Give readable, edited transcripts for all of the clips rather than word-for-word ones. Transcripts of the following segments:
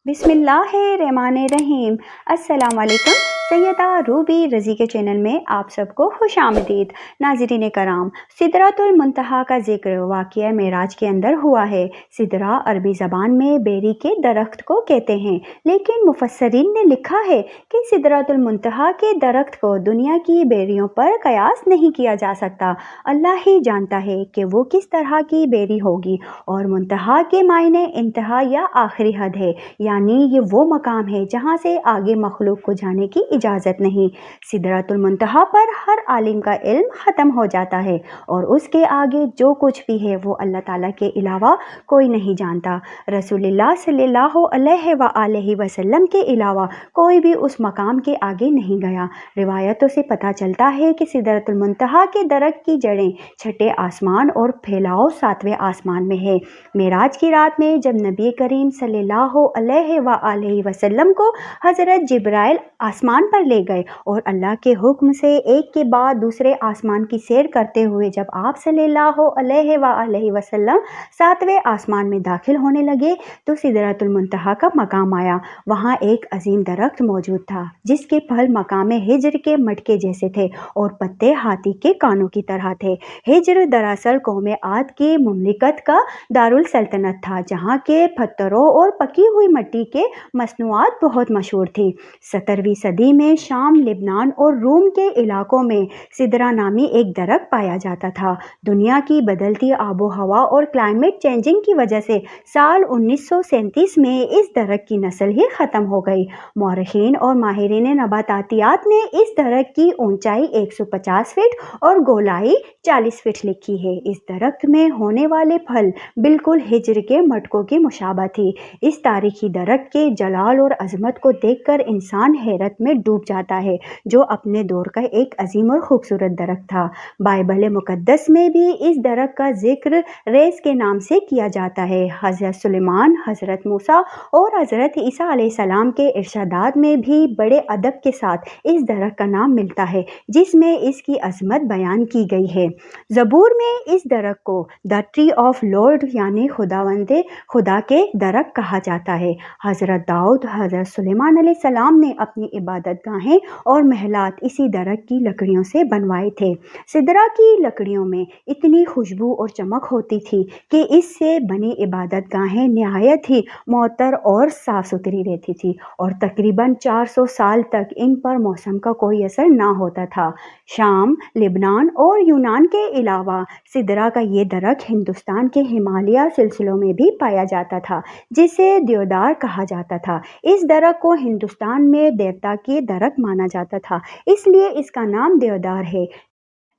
बिस्मिल्लाहिर्रहमानिर्रहीम। अस्सलाम वालेकुम। सैयदा रूबी रज़ी के चैनल में आप सबको खुश आमदीद। नाज़रीन कराम, सिदरातुल मुंतहा का ज़िक्र वाक़िया मेराज के अंदर हुआ है। सिदरा अरबी ज़बान में बेरी के दरख्त को कहते हैं, लेकिन मुफस्सरीन ने लिखा है कि सिदरातुल मुंतहा के दरख्त को दुनिया की बेरियों पर कयास नहीं किया जा सकता। अल्लाह ही जानता है कि वो किस तरह की बेरी होगी। और मुंतहा के मायने इंतहा या आखिरी हद है, यानी ये वो मकाम है जहाँ से आगे मखलूक को जाने की इजाज़त नहीं। सिदरतुल मुंतहा पर हर आलिम का इल्म ख़त्म हो जाता है और उसके आगे जो कुछ भी है वो अल्लाह ताला के अलावा कोई नहीं जानता। रसूलुल्लाह सल्लल्लाहु अलैहि वसल्लम के अलावा कोई भी उस मकाम के आगे नहीं गया। रिवायतों से पता चलता है कि सिदरतुल मुंतहा के दरख्त की जड़ें छठे आसमान और फैलाव सातवें आसमान में है। मेराज की रात में जब नबी करीम सल्लल्लाहु अलैहि वसल्लम को हज़रत जिब्राइल आसमान पर ले गए और अल्लाह के हुक्म से एक के बाद दूसरे आसमान की सैर करते हुए जब आप सल्लल्लाहु अलैहि वसल्लम सातवें आसमान में दाखिल होने लगे तो सिदरतुल मुंतहा का मकाम आया। वहाँ एक अजीम दरख्त मौजूद था जिसके फल मकामे हिज्र के मटके जैसे थे और पत्ते हाथी के कानों की तरह थे। हिज्र दरअसल कौमे आद की मुमलिकत का दारुल सल्तनत था, जहाँ के पत्थरों और पकी हुई मिट्टी के मसनूआत बहुत मशहूर थी। 17वीं सदी में शाम, लिबनान और रूम के इलाकों में सिदरा नामी एक दरख्त पाया जाता था। दुनिया की बदलती आबो हवा और क्लाइमेट चेंजिंग की वजह से साल 1937 में इस दरख्त की नस्ल ही ख़त्म हो गई। मौरखीन और माहिरीन नबातातियात ने इस दरख्त की ऊंचाई 150 फीट और गोलाई 40 फीट लिखी है। इस दरख्त में होने वाले फल बिल्कुल हिज्र के मटकों की मुशाबह थी। इस तारीखी दरख्त के जलाल और अजमत को देखकर इंसान हैरत में डूब जाता है, जो अपने दौर का एक अजीम और खूबसूरत दरख्त था। बाइबल मुकद्दस में भी इस दरख्त का जिक्र रेस के नाम से किया जाता है। हज़रत सुलेमान, हज़रत मूसा और हज़रत ईसा अलैहिस्सलाम के इरशादात में भी बड़े अदब के साथ इस दरख्त का नाम मिलता है, जिसमें इसकी अजमत बयान की गई है। ज़बूर में इस दरख्त को द ट्री ऑफ लॉर्ड यानी खुदावंदे खुदा के दरख्त कहा जाता है। हज़रत दाऊद, हज़रत सुलेमान अलैहिस्सलाम ने अपनी इबादत गाहें और महलात इसी दरख्त की लकड़ियों से बनवाए थे। सिदरा की लकड़ियों में इतनी खुशबू और चमक होती थी कि इससे बनी इबादत गाहें नहायत ही मुअत्तर और साफ़ सुथरी रहती थी और तकरीबन 400 साल तक इन पर मौसम का कोई असर ना होता था। शाम, लिबनान और यूनान के अलावा सिदरा का ये दरख्त हिंदुस्तान के हिमालय सिलसिलों में भी पाया जाता था, जिसे देवदार कहा जाता था। इस दरख्त को हिंदुस्तान में देवता के दरख्त माना जाता था, इसलिए इसका नाम देवदार है।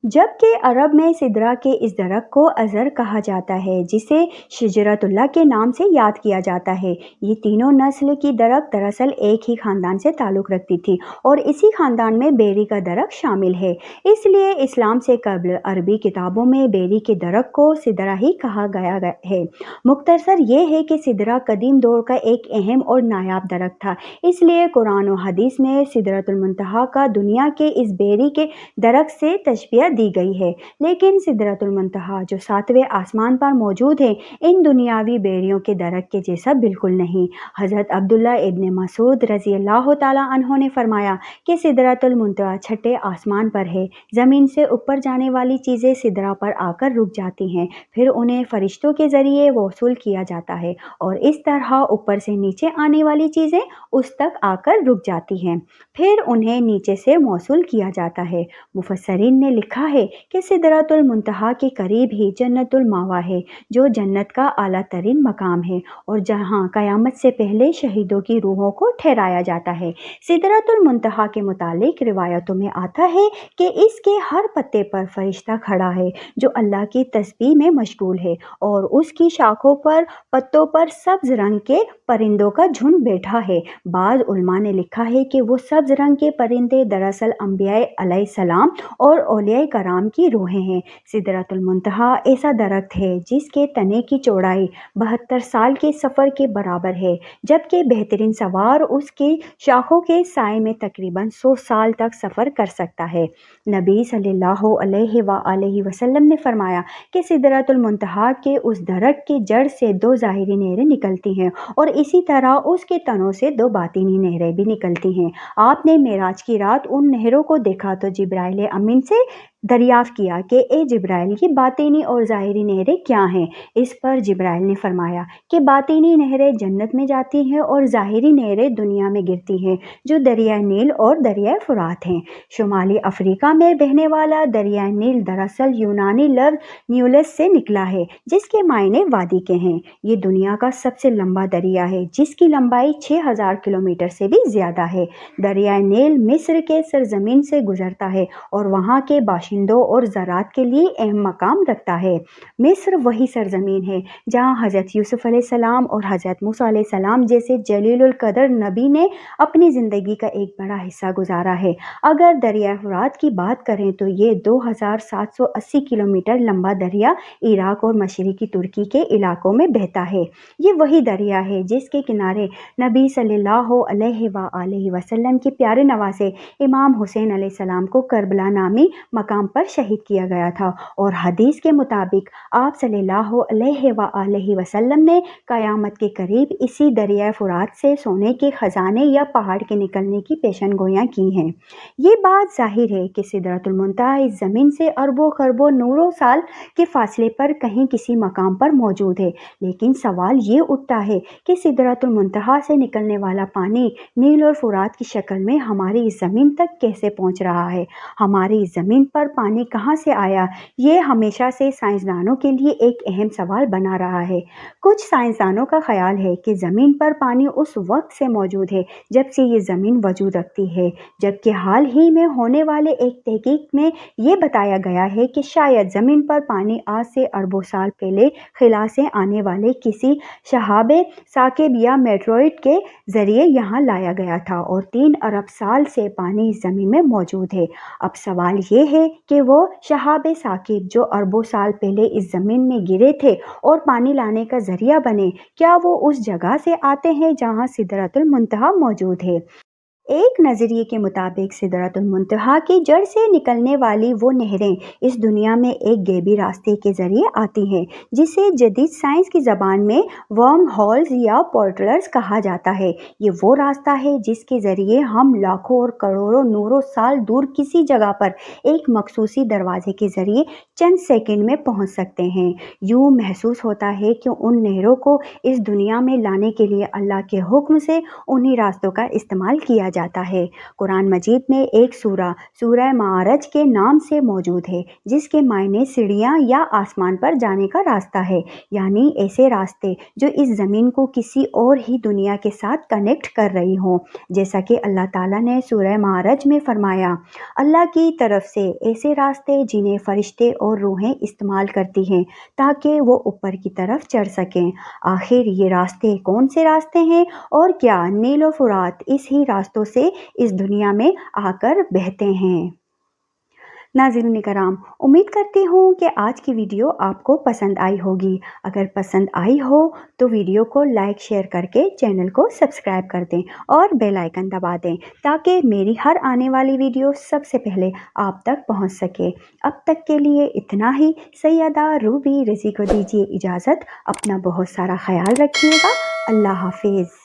जबकि अरब में सिदरा के इस दरख्त को अज़र कहा जाता है, जिसे शजरतुल्लाह के नाम से याद किया जाता है। ये तीनों नस्ल की दरख्त दरअसल एक ही ख़ानदान से ताल्लुक़ रखती थी और इसी ख़ानदान में बेरी का दरख्त शामिल है। इसलिए इस्लाम से कब्ल अरबी किताबों में बेरी के दरख्त को सिदरा ही कहा गया है। मुख्तसर ये है कि सिदरा कदीम दौर का एक अहम और नायाब दरख्त था, इसलिए कुरान और हदीस में सिदरतुल मुंतहा का दुनिया के इस बेरी के दरख्त से तशबीह दी गई है। लेकिन सिदरतुल मुंतहा जो सातवें आसमान पर मौजूद है, इन दुनियावी बेरियों के दरख्त के जैसा बिल्कुल नहीं। हज़रत अब्दुल्ला इब्न मसूद रज़ी अल्लाह ताला अन्हो ने फरमाया कि सिदरतुल मुंतहा छठे आसमान पर है। ज़मीन से ऊपर जाने वाली चीज़ें सिदरा पर आकर रुक जाती हैं, फिर उन्हें फरिश्तों के ज़रिए वसूल किया जाता है और इस तरह ऊपर से नीचे आने वाली चीज़ें उस तक आकर रुक जाती हैं, फिर उन्हें नीचे से मौसूल किया जाता है। मुफस्सरीन ने लिखा है कि सिदरतुल मुंतहा के करीब ही जन्नतुल मावा है, जो जन्नत का आला तरीन मकाम है और जहाँ क़यामत से पहले शहीदों की रूहों को ठहराया जाता है। सिदरतुल मुंतहा के मुतालिक रिवायतों में आता है कि इसके हर पत्ते पर फरिश्ता खड़ा है जो अल्लाह की तस्बीह में मशगूल है और उसकी शाखों पर, पत्तों पर सब्ज़ रंग के परिंदों का झुंड बैठा है। बाज़ उलमा ने लिखा है कि वो सब्ज़ रंग के परिंदे दरअसल अंबिया अलैहिस्सलाम और औलिया کرام کی روحیں ہیں۔ سدرۃ المنتہا ایسا درخت ہے جس کے تنے کی چوڑائی 72 سال کے سفر کے برابر ہے، جبکہ بہترین سوار اس کی شاخوں کے سائے میں تقریباً 100 سال تک سفر کر سکتا ہے۔ نبی صلی اللہ علیہ وآلہ وسلم نے فرمایا کہ سدرۃ المنتہا کے اس درخت کی جڑ سے 2 ظاہری نہریں نکلتی ہیں اور اسی طرح اس کے تنوں سے 2 باطنی نہریں بھی نکلتی ہیں۔ آپ نے معراج کی رات ان نہروں کو دیکھا تو جبرائیل امین سے دریافت کیا کہ اے جبرائیل، یہ باطنی اور ظاہری نہریں کیا ہیں؟ اس پر جبرائیل نے فرمایا کہ باطنی نہریں جنت میں جاتی ہیں اور ظاہری نہریں دنیا میں گرتی ہیں، جو دریائے نیل اور دریائے فرات ہیں۔ شمالی افریقہ میں بہنے والا دریائے نیل دراصل یونانی لفظ نیولس سے نکلا ہے، جس کے معنی وادی کے ہیں۔ یہ دنیا کا سب سے لمبا دریا ہے، جس کی لمبائی 6000 کلومیٹر سے بھی زیادہ ہے۔ دریائے نیل مصر کے سرزمین سے گزرتا ہے اور وہاں کے باشندوں اور زراعت کے لیے اہم مقام رکھتا ہے۔ مصر وہی سرزمین ہے جہاں حضرت یوسف علیہ السلام اور حضرت موسیٰ علیہ السلام جیسے جلیل القدر نبی نے اپنی زندگی کا ایک بڑا حصہ گزارا ہے۔ اگر دریائے فرات کی بات کریں تو یہ 2780 کلومیٹر لمبا دریا عراق اور مشرقی ترکی کے علاقوں میں بہتا ہے۔ یہ وہی دریا ہے جس کے کنارے نبی صلی اللہ علیہ وآلہ وسلم کے پیارے نواسے امام حسین علیہ السلام کو کربلا نامی مقام پر شہید کیا گیا تھا، اور حدیث کے مطابق آپ صلی اللہ علیہ وآلہ وسلم نے قیامت کے قریب اسی دریائے فرات سے سونے کے خزانے یا پہاڑ کے نکلنے کی پیشن گوئیاں کی ہیں۔ یہ بات ظاہر ہے کہ سدرۃ المنتہا اس زمین سے اربوں خربوں نوروں سال کے فاصلے پر کہیں کسی مقام پر موجود ہے، لیکن سوال یہ اٹھتا ہے کہ سدرۃ المنتہا سے نکلنے والا پانی نیل اور فرات کی شکل میں ہماری اس زمین تک کیسے پہنچ رہا ہے؟ ہماری اس زمین پر پانی کہاں سے آیا؟ یہ ہمیشہ سے سائنسدانوں کے لیے ایک اہم سوال بنا رہا ہے۔ کچھ سائنسدانوں کا خیال ہے کہ زمین پر پانی اس وقت سے موجود ہے جب سے یہ زمین وجود رکھتی ہے، جبکہ حال ہی میں ہونے والے ایک تحقیق میں یہ بتایا گیا ہے کہ شاید زمین پر پانی آج سے اربوں سال پہلے خلا سے آنے والے کسی شہاب ثاقب یا میٹروئڈ کے ذریعے یہاں لایا گیا تھا، اور 3 ارب سال سے پانی اس زمین میں موجود ہے۔ اب سوال یہ ہے کہ وہ شہاب ثاقب جو اربوں سال پہلے اس زمین میں گرے تھے اور پانی لانے کا ذریعہ بنے، کیا وہ اس جگہ سے آتے ہیں جہاں سدرۃ المنتہا موجود ہے؟ ایک نظریے کے مطابق سدرۃ المنتہا کی جڑ سے نکلنے والی وہ نہریں اس دنیا میں ایک غیبی راستے کے ذریعے آتی ہیں، جسے جدید سائنس کی زبان میں ورم ہولز یا پورٹلز کہا جاتا ہے۔ یہ وہ راستہ ہے جس کے ذریعے ہم لاکھوں اور کروڑوں نوروں سال دور کسی جگہ پر ایک مخصوصی دروازے کے ذریعے چند سیکنڈ میں پہنچ سکتے ہیں۔ یوں محسوس ہوتا ہے کہ ان نہروں کو اس دنیا میں لانے کے لیے اللہ کے حکم سے انہی راستوں کا استعمال کیا جاتا ہے۔ قرآن مجید میں ایک سورہ، سورہ معارج کے نام سے موجود ہے، جس کے معنی سیڑھیاں یا آسمان پر جانے کا راستہ ہے، یعنی ایسے راستے جو اس زمین کو کسی اور ہی دنیا کے ساتھ کنیکٹ کر رہی ہوں۔ جیسا کہ اللہ تعالیٰ نے سورہ معارج میں فرمایا، اللہ کی طرف سے ایسے راستے جنہیں فرشتے اور روحیں استعمال کرتی ہیں تاکہ وہ اوپر کی طرف چڑھ سکیں۔ آخر یہ راستے کون سے راستے ہیں، اور کیا نیل و فرات اس ہی راستوں سے اس دنیا میں آ کر بہتے ہیں؟ ناظرین کرام، امید کرتی ہوں کہ آج کی ویڈیو آپ کو پسند آئی ہوگی۔ اگر پسند آئی ہو تو ویڈیو کو لائک شیئر کر کے چینل کو سبسکرائب کر دیں اور بیل آئیکن دبا دیں تاکہ میری ہر آنے والی ویڈیو سب سے پہلے آپ تک پہنچ سکے۔ اب تک کے لیے اتنا ہی۔ سیدہ روبی رضی کو دیجیے اجازت۔ اپنا بہت سارا خیال رکھیے گا۔ اللہ حافظ۔